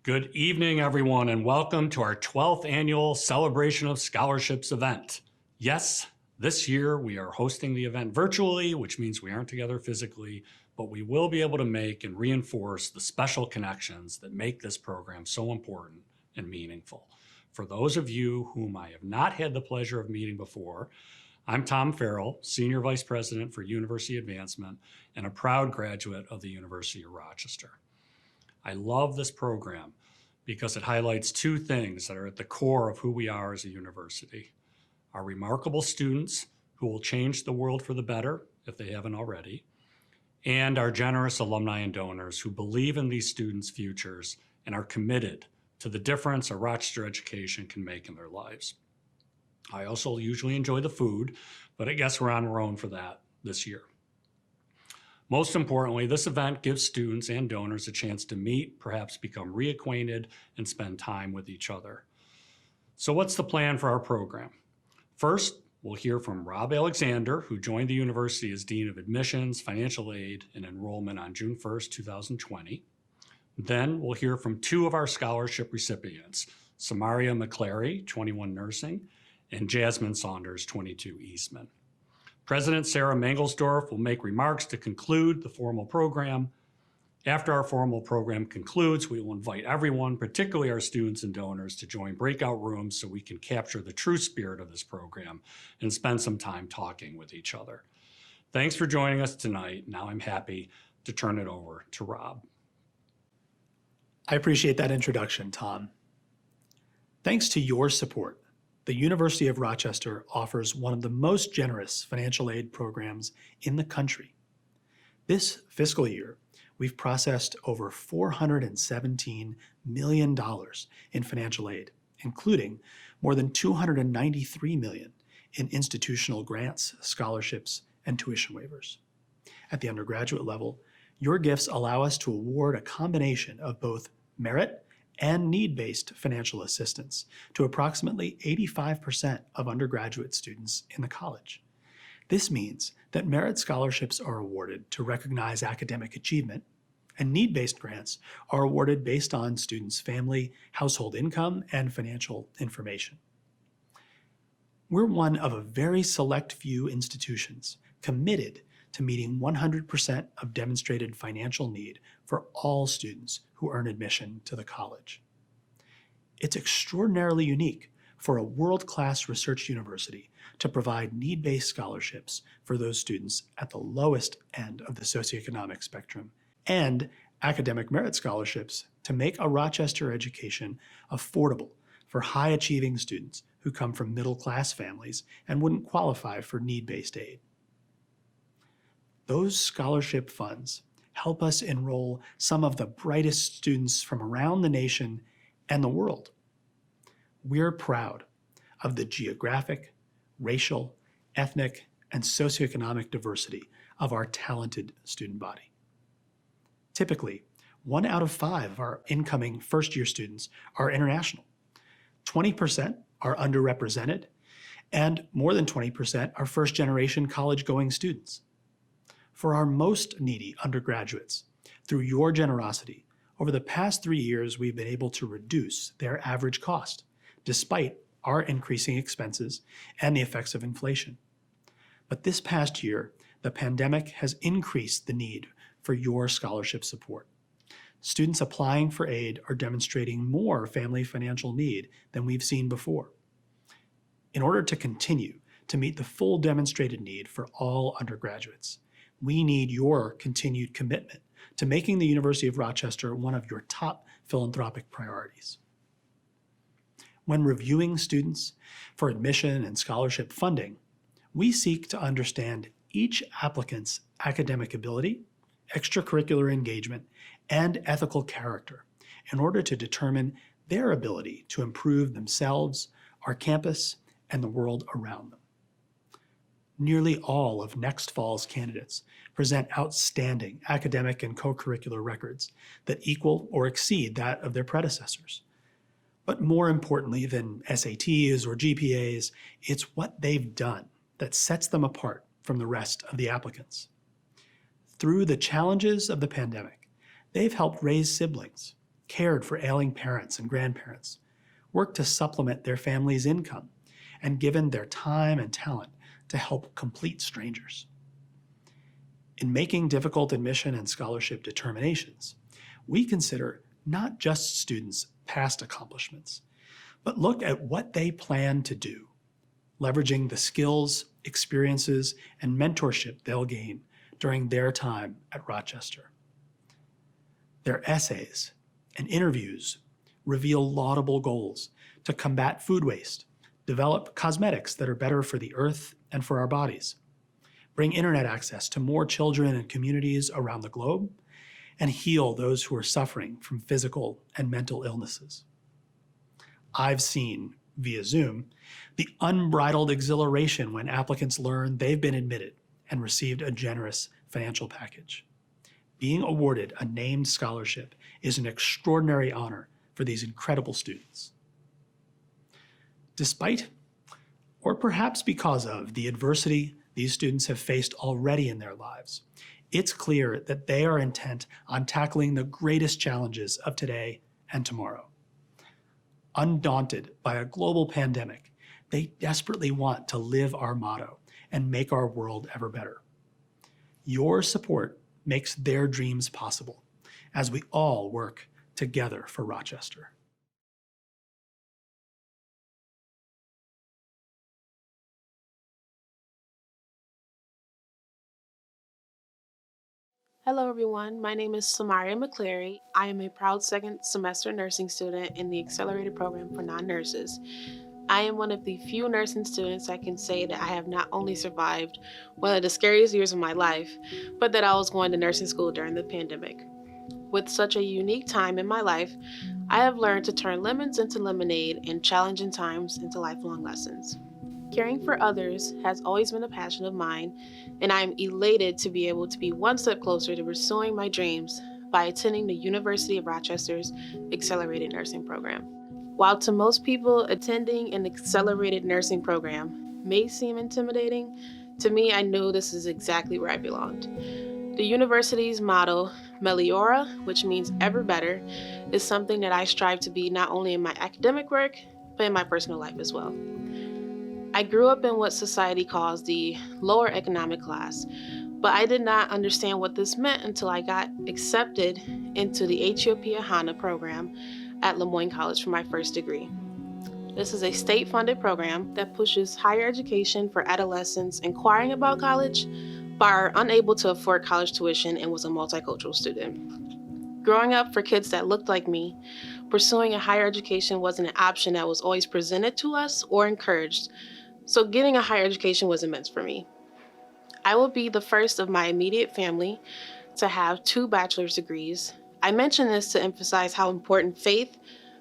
Good evening, everyone, and welcome to our 12th annual Celebration of Scholarships event. Yes, this year we are hosting the event virtually, which means we aren't together physically, but we will be able to make and reinforce the special connections that make this program so important and meaningful. For those of you whom I have not had the pleasure of meeting before, I'm Tom Farrell, Senior Vice President for University Advancement and a proud graduate of the University of Rochester. I love this program because it highlights two things that are at the core of who we are as a university. Our remarkable students who will change the world for the better if they haven't already, and our generous alumni and donors who believe in these students' futures and are committed to the difference a Rochester education can make in their lives. I also usually enjoy the food, but I guess we're on our own for that this year. Most importantly, this event gives students and donors a chance to meet, perhaps become reacquainted, and spend time with each other. So what's the plan for our program? First, we'll hear from Rob Alexander, who joined the university as Dean of Admissions, Financial Aid, and Enrollment on June 1st, 2020. Then we'll hear from two of our scholarship recipients, Samaria McClary, 21 Nursing, and Jasmine Saunders, 22 Eastman. President Sarah Mangelsdorf will make remarks to conclude the formal program. After our formal program concludes, we will invite everyone, particularly our students and donors, to join breakout rooms so we can capture the true spirit of this program and spend some time talking with each other. Thanks for joining us tonight. Now I'm happy to turn it over to Rob. I appreciate that introduction, Tom. Thanks to your support, the University of Rochester offers one of the most generous financial aid programs in the country. This fiscal year, we've processed over $417 million in financial aid, including more than $293 million in institutional grants, scholarships, and tuition waivers. At the undergraduate level, your gifts allow us to award a combination of both merit and need-based financial assistance to approximately 85% of undergraduate students in the college. This means that merit scholarships are awarded to recognize academic achievement, and need-based grants are awarded based on students' family, household income, and financial information. We're one of a very select few institutions committed to meeting 100% of demonstrated financial need for all students who earn admission to the college. It's extraordinarily unique for a world-class research university to provide need-based scholarships for those students at the lowest end of the socioeconomic spectrum, and academic merit scholarships to make a Rochester education affordable for high-achieving students who come from middle-class families and wouldn't qualify for need-based aid. Those scholarship funds help us enroll some of the brightest students from around the nation and the world. We're proud of the geographic, racial, ethnic, and socioeconomic diversity of our talented student body. Typically, 1 out of 5 of our incoming first-year students are international. 20% are underrepresented, and more than 20% are first-generation college-going students. For our most needy undergraduates, through your generosity, over the past 3 years, we've been able to reduce their average cost, despite our increasing expenses and the effects of inflation. But this past year, the pandemic has increased the need for your scholarship support. Students applying for aid are demonstrating more family financial need than we've seen before. In order to continue to meet the full demonstrated need for all undergraduates, we need your continued commitment to making the University of Rochester one of your top philanthropic priorities. When reviewing students for admission and scholarship funding, we seek to understand each applicant's academic ability, extracurricular engagement, and ethical character in order to determine their ability to improve themselves, our campus, and the world around them. Nearly all of next fall's candidates present outstanding academic and co-curricular records that equal or exceed that of their predecessors. But more importantly than SATs or GPAs, it's what they've done that sets them apart from the rest of the applicants. Through the challenges of the pandemic, they've helped raise siblings, cared for ailing parents and grandparents, worked to supplement their family's income, and given their time and talent to help complete strangers. In making difficult admission and scholarship determinations, we consider not just students' past accomplishments, but look at what they plan to do, leveraging the skills, experiences, and mentorship they'll gain during their time at Rochester. Their essays and interviews reveal laudable goals to combat food waste, develop cosmetics that are better for the earth and for our bodies, bring internet access to more children and communities around the globe, and heal those who are suffering from physical and mental illnesses. I've seen, via Zoom, the unbridled exhilaration when applicants learn they've been admitted and received a generous financial package. Being awarded a named scholarship is an extraordinary honor for these incredible students. Despite, or perhaps because of, the adversity these students have faced already in their lives, it's clear that they are intent on tackling the greatest challenges of today and tomorrow. Undaunted by a global pandemic, they desperately want to live our motto and make our world ever better. Your support makes their dreams possible as we all work together for Rochester. Hello, everyone. My name is Samaria McCleary. I am a proud second semester nursing student in the accelerated program for non-nurses. I am one of the few nursing students that can say that I have not only survived one of the scariest years of my life, but that I was going to nursing school during the pandemic. With such a unique time in my life, I have learned to turn lemons into lemonade and challenging times into lifelong lessons. Caring for others has always been a passion of mine, and I am elated to be able to be one step closer to pursuing my dreams by attending the University of Rochester's Accelerated Nursing Program. While to most people, attending an accelerated nursing program may seem intimidating, to me, I knew this is exactly where I belonged. The university's motto, Meliora, which means ever better, is something that I strive to be not only in my academic work, but in my personal life as well. I grew up in what society calls the lower economic class, but I did not understand what this meant until I got accepted into the Ethiopia HANA program at Le Moyne College for my first degree. This is a state-funded program that pushes higher education for adolescents inquiring about college, but are unable to afford college tuition and was a multicultural student. Growing up for kids that looked like me, pursuing a higher education wasn't an option that was always presented to us or encouraged, so getting a higher education was immense for me. I will be the first of my immediate family to have 2 bachelor's degrees. I mention this to emphasize how important faith,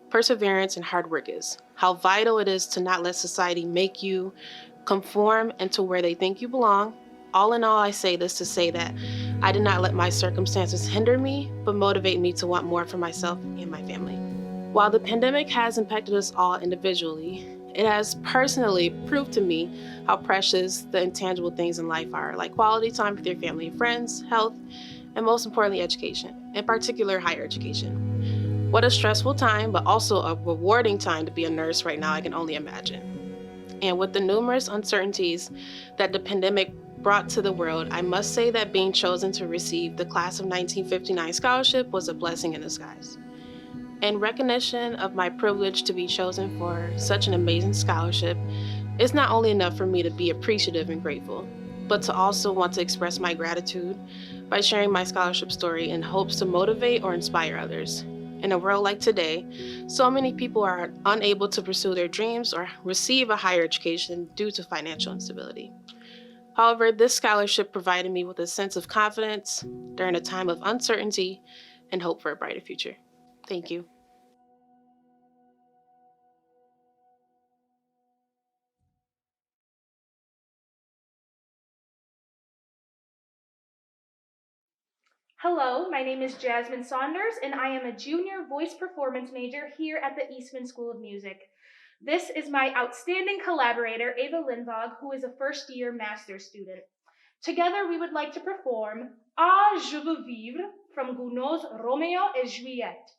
perseverance, and hard work is, how vital it is to not let society make you conform into where they think you belong. All in all, I say this to say that I did not let my circumstances hinder me, but motivate me to want more for myself and my family. While the pandemic has impacted us all individually, it has personally proved to me how precious the intangible things in life are, like quality time with your family and friends, health, and most importantly, education, in particular, higher education. What a stressful time, but also a rewarding time to be a nurse right now, I can only imagine. And with the numerous uncertainties that the pandemic brought to the world, I must say that being chosen to receive the Class of 1959 scholarship was a blessing in disguise. In recognition of my privilege to be chosen for such an amazing scholarship, it's not only enough for me to be appreciative and grateful, but to also want to express my gratitude by sharing my scholarship story in hopes to motivate or inspire others. In a world like today, so many people are unable to pursue their dreams or receive a higher education due to financial instability. However, this scholarship provided me with a sense of confidence during a time of uncertainty and hope for a brighter future. Thank you. Hello, my name is Jasmine Saunders, and I am a junior voice performance major here at the Eastman School of Music. This is my outstanding collaborator, Ava Lindvog, who is a first-year master's student. Together, we would like to perform Ah, je veux vivre from Gounod's Romeo et Juliette.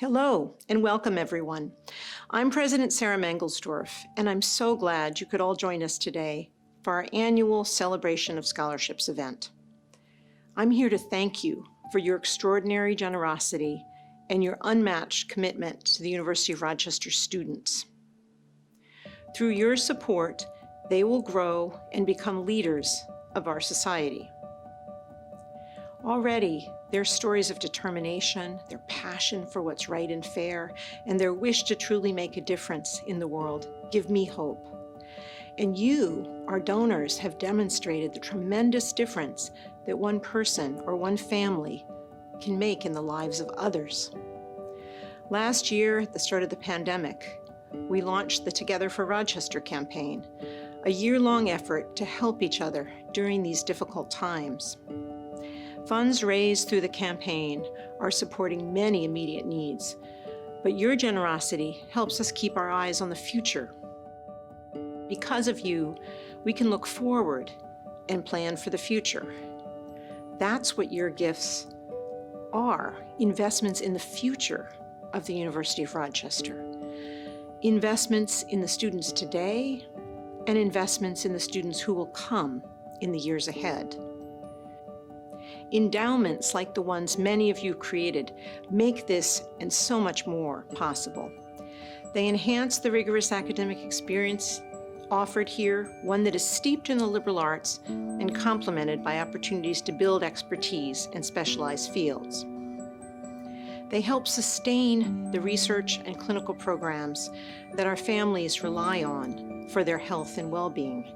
Hello, and welcome everyone. I'm President Sarah Mangelsdorf, and I'm so glad you could all join us today for our annual Celebration of Scholarships event. I'm here to thank you for your extraordinary generosity and your unmatched commitment to the University of Rochester students. Through your support, they will grow and become leaders of our society. Already, their stories of determination, their passion for what's right and fair, and their wish to truly make a difference in the world give me hope. And you, our donors, have demonstrated the tremendous difference that one person or one family can make in the lives of others. Last year, at the start of the pandemic, we launched the Together for Rochester campaign, a year-long effort to help each other during these difficult times. Funds raised through the campaign are supporting many immediate needs, but your generosity helps us keep our eyes on the future. Because of you, we can look forward and plan for the future. That's what your gifts are, investments in the future of the University of Rochester. Investments in the students today and investments in the students who will come in the years ahead. Endowments like the ones many of you created make this and so much more possible. They enhance the rigorous academic experience offered here, one that is steeped in the liberal arts and complemented by opportunities to build expertise in specialized fields. They help sustain the research and clinical programs that our families rely on for their health and well-being.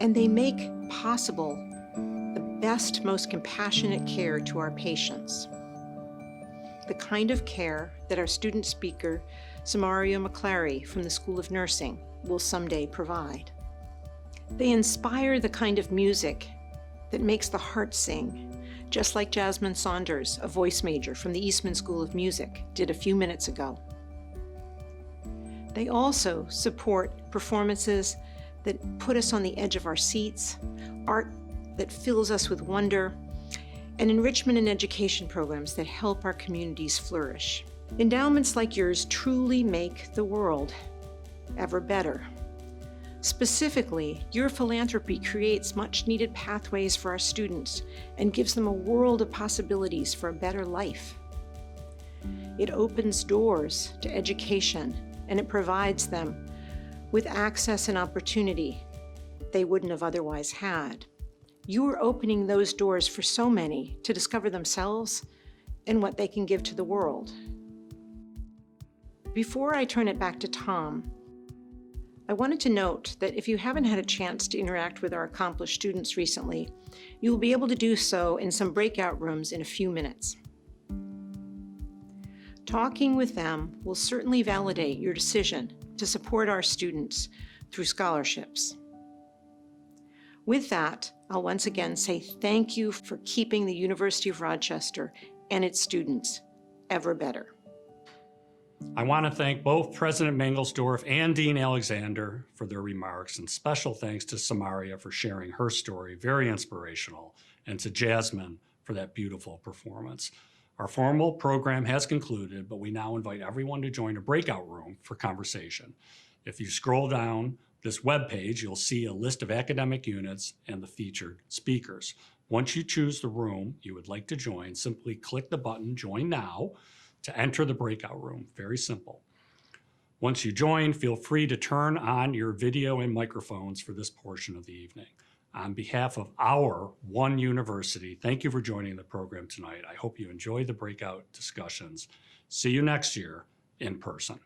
And they make possible the best, most compassionate care to our patients. The kind of care that our student speaker, Samaria McClary from the School of Nursing, will someday provide. They inspire the kind of music that makes the heart sing, just like Jasmine Saunders, a voice major from the Eastman School of Music, did a few minutes ago. They also support performances that put us on the edge of our seats, art that fills us with wonder, and enrichment and education programs that help our communities flourish. Endowments like yours truly make the world ever better. Specifically, your philanthropy creates much-needed pathways for our students and gives them a world of possibilities for a better life. It opens doors to education, and it provides them with access and opportunity they wouldn't have otherwise had. You are opening those doors for so many to discover themselves and what they can give to the world. Before I turn it back to Tom, I wanted to note that if you haven't had a chance to interact with our accomplished students recently, you will be able to do so in some breakout rooms in a few minutes. Talking with them will certainly validate your decision to support our students through scholarships. With that, I'll once again say thank you for keeping the University of Rochester and its students ever better. I want to thank both President Mangelsdorf and Dean Alexander for their remarks, and special thanks to Samaria for sharing her story, very inspirational, and to Jasmine for that beautiful performance. Our formal program has concluded, but we now invite everyone to join a breakout room for conversation. If you scroll down this webpage, you'll see a list of academic units and the featured speakers. Once you choose the room you would like to join, simply click the button Join Now to enter the breakout room. Very simple. Once you join, feel free to turn on your video and microphones for this portion of the evening. On behalf of our One University, thank you for joining the program tonight. I hope you enjoy the breakout discussions. See you next year in person.